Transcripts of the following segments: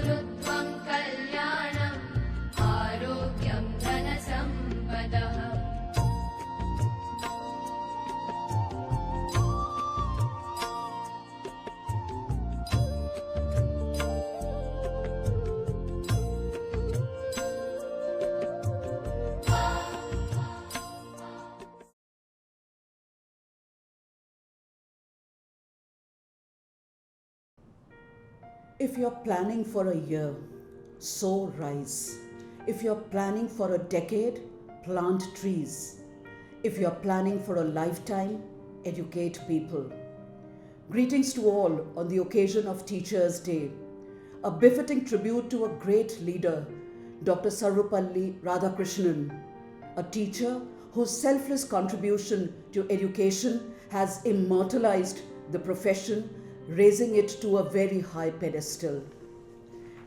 मातृत्वं कल्याणम् आरोग्यं धनसम्पदः। If you're planning for a year, sow rice. If you're planning for a decade, plant trees. If you're planning for a lifetime, educate people. Greetings to all on the occasion of Teachers' Day. A befitting tribute to a great leader, Dr. Sarvepalli Radhakrishnan, a teacher whose selfless contribution to education has immortalized the profession, raising it to a very high pedestal.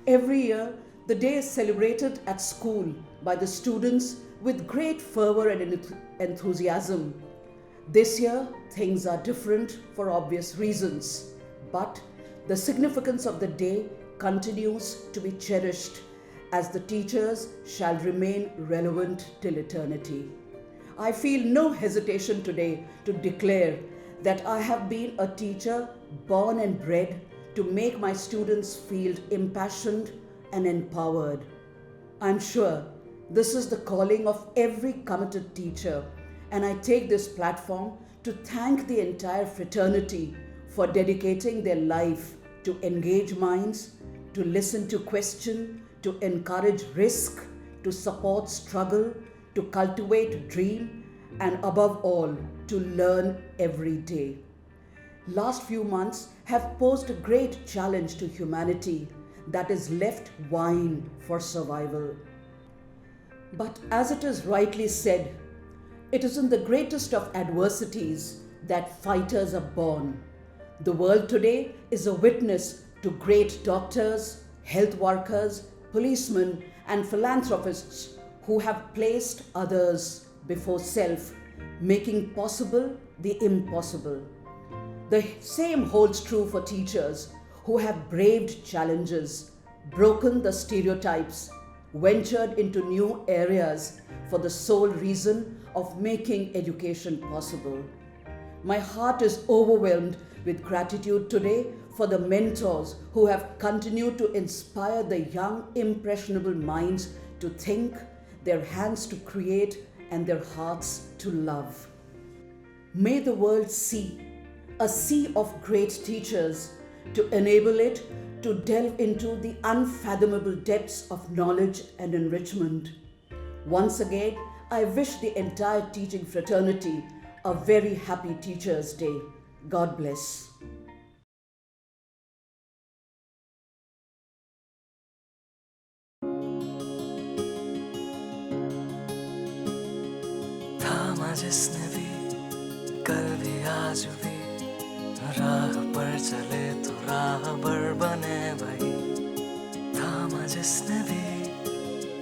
Every year, the day is celebrated at school by the students with great fervor and enthusiasm. This year, things are different for obvious reasons, but the significance of the day continues to be cherished as the teachers shall remain relevant till eternity. I feel no hesitation today to declare that I have been a teacher born and bred to make my students feel impassioned and empowered. I'm sure this is the calling of every committed teacher, and I take this platform to thank the entire fraternity for dedicating their life to engage minds, to listen to question, to encourage risk, to support struggle, to cultivate dream, and above all, to learn every day. Last few months have posed a great challenge to humanity that is left vying for survival. But as it is rightly said, it is in the greatest of adversities that fighters are born. The world today is a witness to great doctors, health workers, policemen, and philanthropists who have placed others before self, making possible the impossible. The same holds true for teachers who have braved challenges, broken the stereotypes, ventured into new areas for the sole reason of making education possible. My heart is overwhelmed with gratitude today for the mentors who have continued to inspire the young, impressionable minds to think, their hands to create, and their hearts to love. May the world see a sea of great teachers to enable it to delve into the unfathomable depths of knowledge and enrichment. Once again, I wish the entire teaching fraternity a very happy Teachers' Day. God bless. थामा जिसने भी कल भी आज भी राह पर चले तो राहबर बने भाई। थामा जिसने भी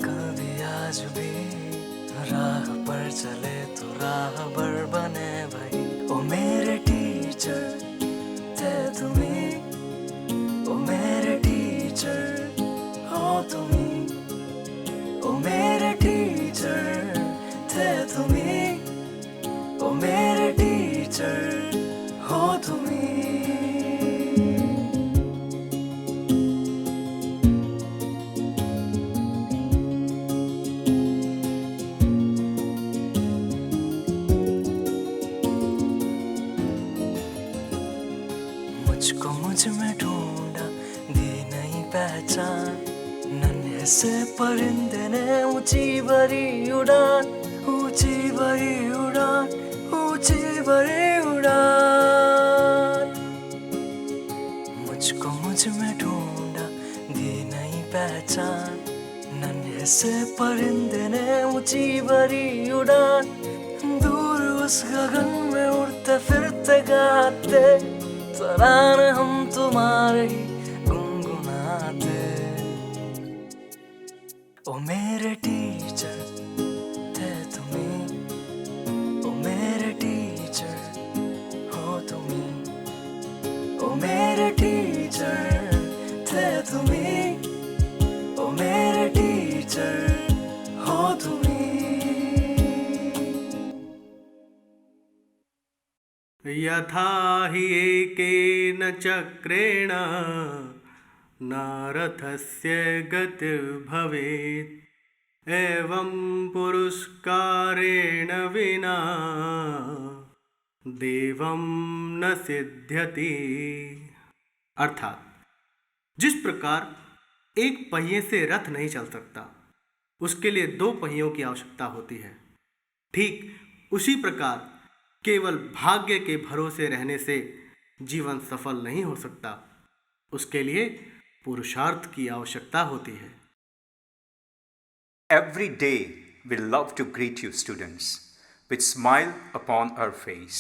कल भी आज भी राह पर चले तो राहबर बने भाई। ओ मेरे टीचर थे तुम्ही, ओ मेरे टीचर हो तुम्ही, ओ मेरे टीचर थे तुम्ही, ओ मेरे टीचर हो तुम्ही। मुझको मुझ में ढूंढा, दी नहीं पहचान, नन्हे से परिंदे ने ऊंची भरी उड़ान, ऊंची भरी उड़ान, ऊंची भरी उड़ान। मुझको मुझ में ढूंढा, दी नहीं पहचान, नन्हे से परिंदे ने ऊंची भरी उड़ान। दूर उस गगन में उड़ते फिरते गाते, तराने हम तुम्हारे ही गुनगुनाते। ओ मेरे टीचर थे तुम्ही, ओ मेरे टीचर हो तुम्ही, ओ मेरे टीचर थे तुम्ही, यथा हि एकेन चक्रेण नारथस्य गतिर्भवेत् एवं पुरस्कारेण विना देवं न सिद्ध्यति। अर्थात जिस प्रकार एक पहिए से रथ नहीं चल सकता, उसके लिए दो पहियों की आवश्यकता होती है, ठीक उसी प्रकार केवल भाग्य के भरोसे रहने से जीवन सफल नहीं हो सकता, उसके लिए पुरुषार्थ की आवश्यकता होती है। Every day we love to greet you, students, with smile upon our face,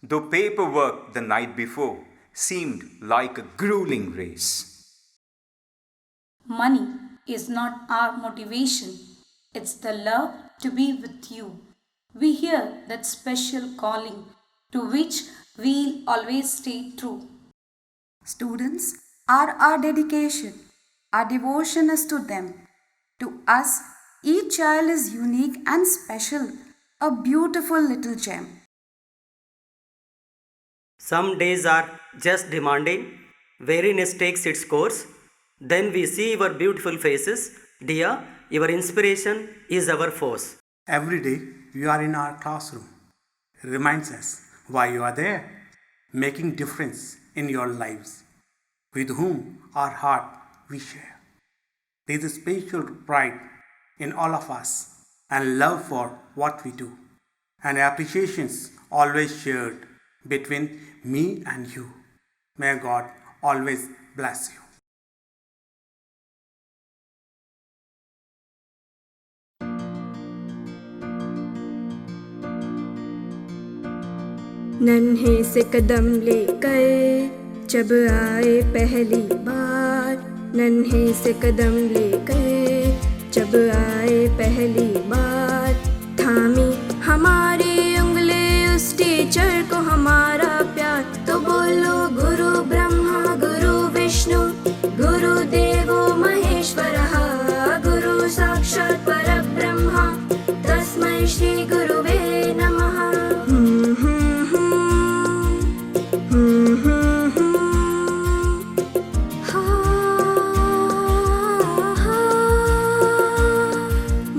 though paperwork the night before seemed like a grueling race. Money is not our motivation, it's the love to be with you. We hear that special calling to which we'll always stay true. Students are our dedication, our devotion is to them. To us, each child is unique and special, a beautiful little gem. Some days are just demanding, weariness takes its course. Then we see your beautiful faces. Dear, your inspiration is our force. Every day you are in our classroom. It reminds us why you are there, making difference in your lives, with whom our heart we share. There is a special pride in all of us and love for what we do, and appreciations always shared between me and you. May God always bless you. नन्हे से कदम लेकर जब आए पहली बार, नन्हे से कदम लेकर जब आए पहली बार, थामी हमारी उंगली उस टीचर को हमारा प्यार। तो बोलो गुरु ब्रह्मा गुरु विष्णु गुरु देवो महेश्वरः, गुरु साक्षात् परब्रह्मा तस्मै श्री गुरुवे नमः।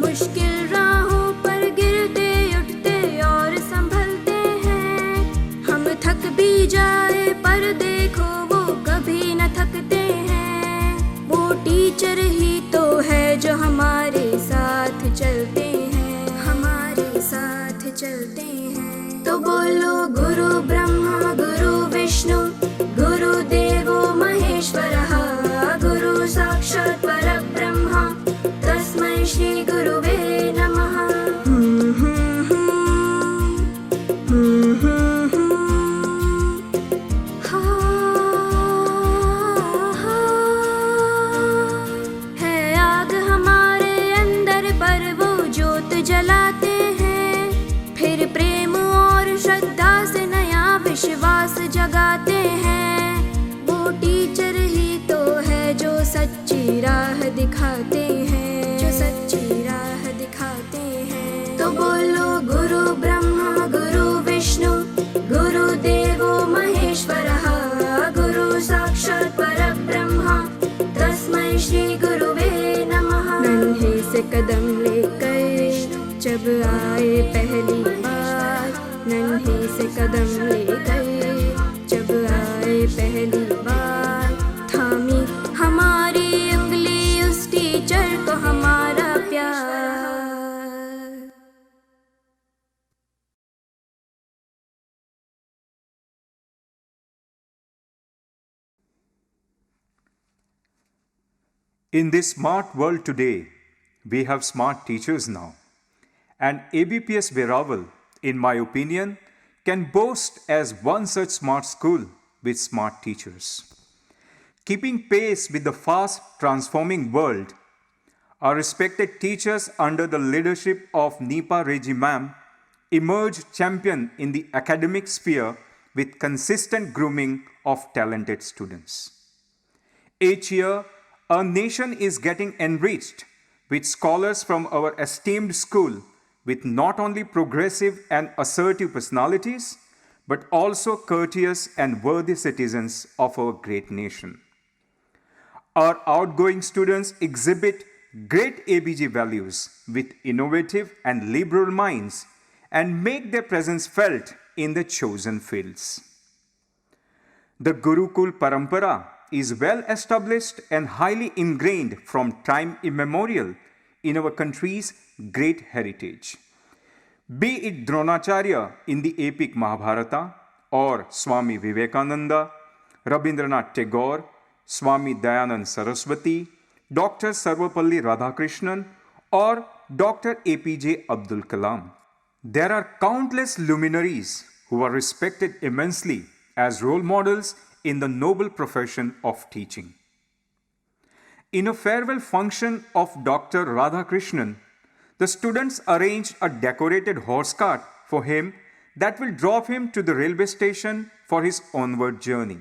मुश्किल राहों पर गिरते उठते और संभलते हैं, हम थक भी जाए पर देखो वो कभी न थकते हैं। वो टीचर ही तो है जो हमारे साथ चलते हैं, हमारे साथ चलते हैं। तो बोलो गुरु ब्रह्मा गुरु विष्णु गुरु देवो महेश्वरः, गुरु साक्षात् परब्रह्मा तस्मै श्री गुरुवे नमः। है आग हमारे अंदर पर वो ज्योत जलाते हैं, फिर प्रेम और श्रद्धा से नया विश्वास जगाते हैं। वो टीचर ही तो है जो सच्ची राह दिखाते हैं, जो सच्ची राह दिखाते हैं। तो बोलो गुरु ब्रह्मा गुरु विष्णु गुरु देवो महेश्वरः, गुरु साक्षात् परब्रह्मा तस्मै श्री गुरुवे नमः। नन्हे से कदम लेकर जब आए पहली बार, नन्हे से कदम लेकर जब आए पहली बार, थामी हमारी उंगली उस टीचर को हमारा प्यार। In this smart world today, we have smart teachers now. And ABPS Veraval, in my opinion, can boast as one such smart school with smart teachers. Keeping pace with the fast transforming world, our respected teachers under the leadership of Nipa Reggie Ma'am emerged champion in the academic sphere with consistent grooming of talented students. Each year, our nation is getting enriched with scholars from our esteemed school with not only progressive and assertive personalities, but also courteous and worthy citizens of our great nation. Our outgoing students exhibit great ABG values with innovative and liberal minds and make their presence felt in the chosen fields. The Gurukul Parampara is well established and highly ingrained from time immemorial in our country's great heritage. Be it Dronacharya in the epic Mahabharata, or Swami Vivekananda, Rabindranath Tagore, Swami Dayanand Saraswati, Dr. Sarvapalli Radhakrishnan, or Dr. APJ Abdul Kalam. There are countless luminaries who are respected immensely as role models in the noble profession of teaching. In a farewell function of Dr. Radhakrishnan, the students arranged a decorated horse cart for him that will drop him to the railway station for his onward journey.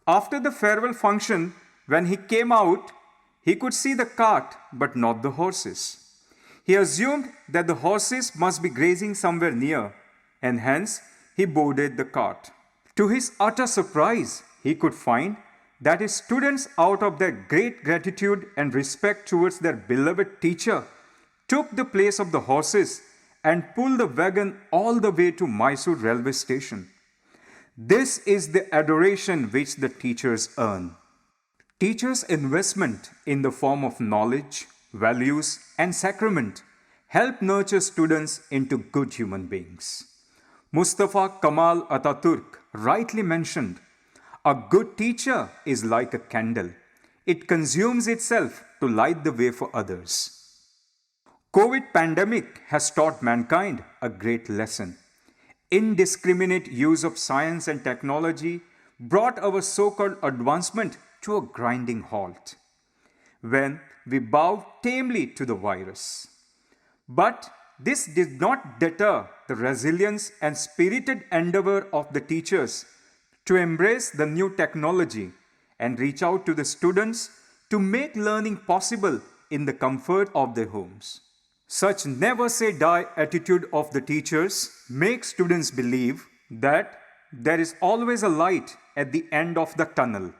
After the farewell function, when he came out, he could see the cart but not the horses. He assumed that the horses must be grazing somewhere near, and hence he boarded the cart. To his utter surprise, he could find that his students, out of their great gratitude and respect towards their beloved teacher, took the place of the horses and pulled the wagon all the way to Mysore railway station. This is the adoration which the teachers earn. Teachers' investment in the form of knowledge, values, and sacrament help nurture students into good human beings. Mustafa Kemal Atatürk rightly mentioned, a good teacher is like a candle. It consumes itself to light the way for others. COVID pandemic has taught mankind a great lesson. Indiscriminate use of science and technology brought our so-called advancement to a grinding halt when we bowed tamely to the virus. But this did not deter the resilience and spirited endeavor of the teachers to embrace the new technology and reach out to the students to make learning possible in the comfort of their homes. Such never say die attitude of the teachers makes students believe that there is always a light at the end of the tunnel.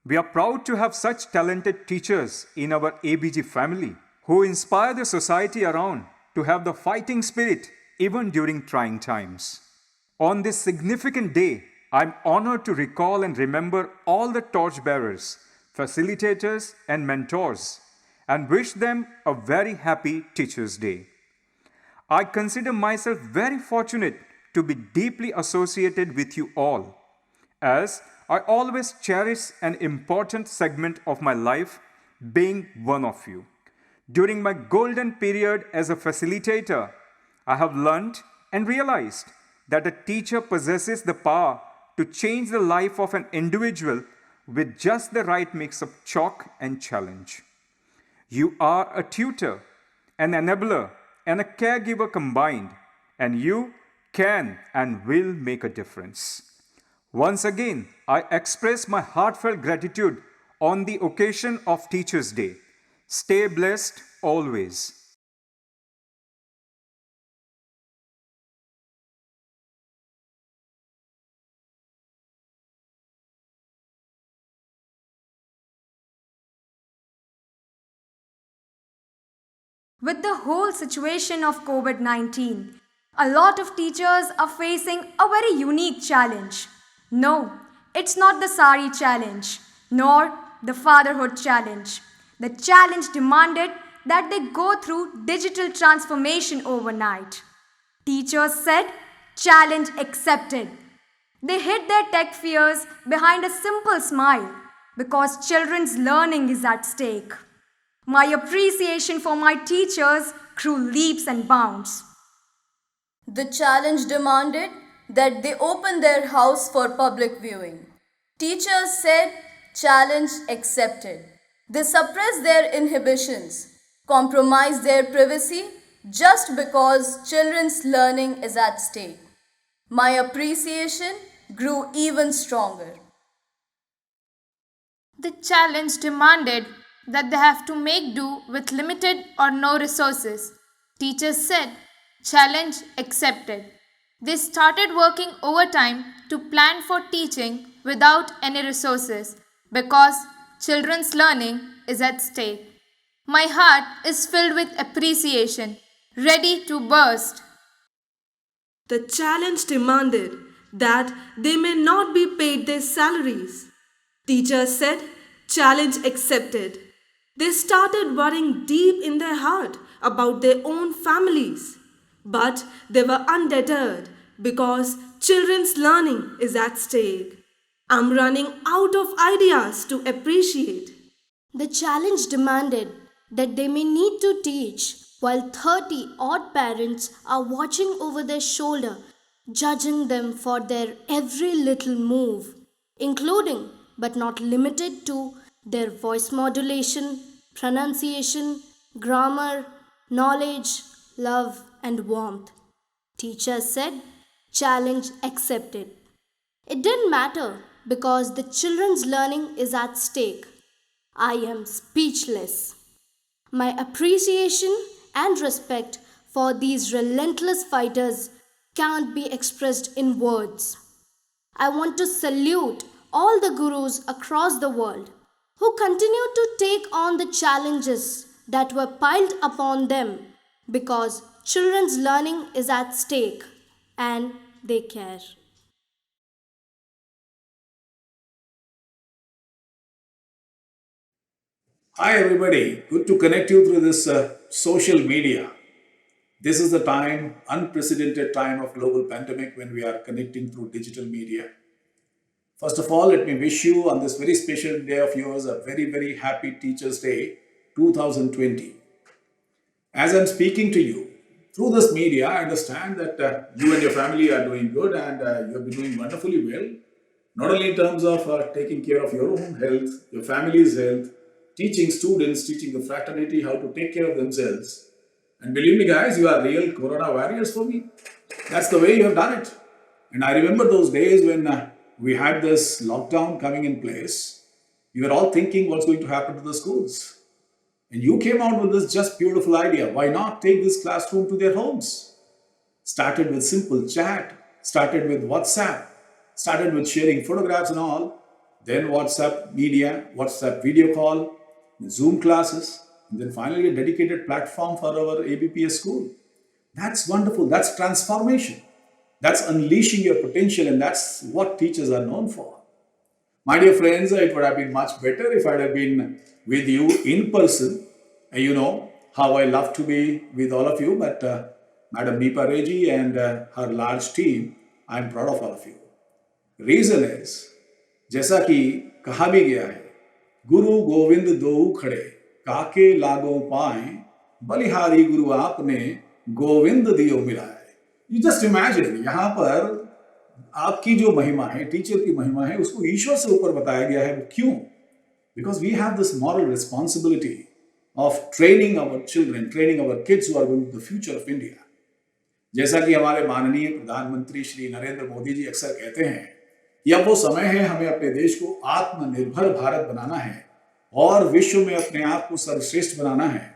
We are proud to have such talented teachers in our ABG family who inspire the society around to have the fighting spirit even during trying times. On this significant day, I am honored to recall and remember all the torchbearers, facilitators, and mentors, and wish them a very happy Teachers' Day. I consider myself very fortunate to be deeply associated with you all, as I always cherish an important segment of my life being one of you. During my golden period as a facilitator, I have learned and realized that a teacher possesses the power to change the life of an individual with just the right mix of chalk and challenge. You are a tutor, an enabler, and a caregiver combined, and you can and will make a difference. Once again, I express my heartfelt gratitude on the occasion of Teachers' Day. Stay blessed always. With the whole situation of COVID 19, a lot of teachers are facing a very unique challenge. No, it's not the sari challenge, nor the fatherhood challenge. The challenge demanded that they go through digital transformation overnight. Teachers said, challenge accepted. They hid their tech fears behind a simple smile because children's learning is at stake. My appreciation for my teachers grew leaps and bounds. The challenge demanded that they open their house for public viewing. Teachers said, challenge accepted. They suppressed their inhibitions, compromised their privacy just because children's learning is at stake. My appreciation grew even stronger. The challenge demanded that they have to make do with limited or no resources. Teachers said, challenge accepted. They started working overtime to plan for teaching without any resources because children's learning is at stake. My heart is filled with appreciation, ready to burst. The challenge demanded that they may not be paid their salaries. Teachers said, challenge accepted. They started worrying deep in their heart about their own families. But they were undeterred because children's learning is at stake. I'm running out of ideas to appreciate. The challenge demanded that they may need to teach while 30 odd parents are watching over their shoulder, judging them for their every little move, including but not limited to their voice modulation, pronunciation, grammar, knowledge, love, and warmth. Teacher said, challenge accepted. It didn't matter because the children's learning is at stake. I am speechless. My appreciation and respect for these relentless fighters can't be expressed in words. I want to salute all the gurus across the world who continue to take on the challenges that were piled upon them because children's learning is at stake and they care. Hi, everybody. Good to connect you through this social media. This is the time, unprecedented time of global pandemic when we are connecting through digital media. First of all, let me wish you on this very special day of yours a very, very happy Teachers' Day 2020. As I'm speaking to you, through this media, I understand that you and your family are doing good and you have been doing wonderfully well. Not only in terms of taking care of your own health, your family's health, teaching students, teaching the fraternity how to take care of themselves. And believe me guys, you are real Corona warriors for me. That's the way you have done it. And I remember those days when we had this lockdown coming in place. We were all thinking what's going to happen to the schools. And you came out with this just beautiful idea. Why not take this classroom to their homes? Started with simple chat, started with WhatsApp, started with sharing photographs and all. Then WhatsApp media, WhatsApp video call, Zoom classes, and then finally a dedicated platform for our ABPS school. That's wonderful. That's transformation. That's unleashing your potential, and that's what teachers are known for. My dear friends, it would have been much better if I'd have been with you in person. And you know how I love to be with all of you, but Madam Deepa Reji and her large team, I'm proud of all of you. Reason is, जैसा कि कहा भी गया है, गुरु गोविंद दोऊ खड़े काके लागो पाए बलिहारी गुरु आपने गोविंद दियो मिलाए. You just imagine, यहाँ पर आपकी जो महिमा है, टीचर की महिमा है, उसको ईश्वर से ऊपर बताया गया है. क्यों? Because we have this moral responsibility of training our children, training our kids who are going to be the future of India. जैसा कि हमारे माननीय प्रधानमंत्री श्री नरेंद्र मोदी जी अक्सर कहते हैं, यह वो समय है हमें अपने देश को आत्मनिर्भर भारत बनाना है और विश्व में अपने आप को सर्वश्रेष्ठ बनाना है.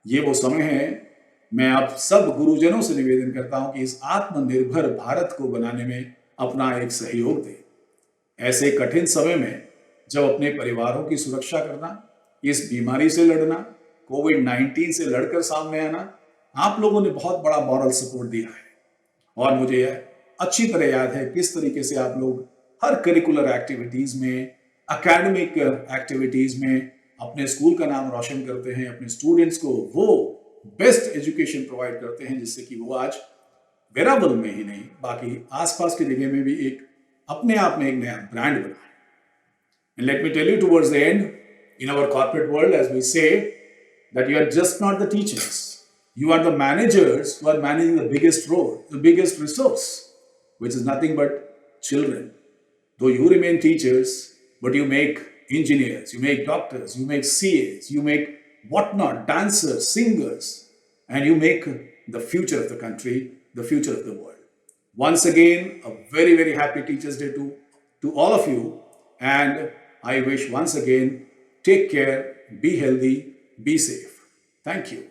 ये वो समय है. मैं आप सब गुरुजनों से निवेदन करता हूं कि इस आत्मनिर्भर भारत को बनाने में अपना एक सहयोग दें. ऐसे कठिन समय में जब अपने परिवारों की सुरक्षा करना, इस बीमारी से लड़ना, कोविड-19 से लड़कर सामने आना, आप लोगों ने बहुत बड़ा मॉरल सपोर्ट दिया है. और मुझे अच्छी तरह याद है किस तरीके से आप लोग हर करिकुलर एक्टिविटीज में, एकेडमिक एक्टिविटीज में अपने स्कूल का नाम रोशन करते हैं, अपने स्टूडेंट्स को वो बेस्ट एजुकेशन प्रोवाइड करते हैं जिससे कि वो आज वेरावल में ही नहीं बाकी आसपास की जगह में भी एक अपने आप में एक नया ब्रांड बना है. And let me tell you towards the end, in our corporate world, as we say, that you are just not the teachers. You are the managers who are managing the biggest role, the biggest resource, which is nothing but children. Though you remain teachers, but you make engineers, you make doctors, you make CAs, you make whatnot, dancers, singers, and you make the future of the country, the future of the world. Once again, a very, very happy Teachers' Day to all of you. And I wish once again, take care, be healthy, be safe. Thank you.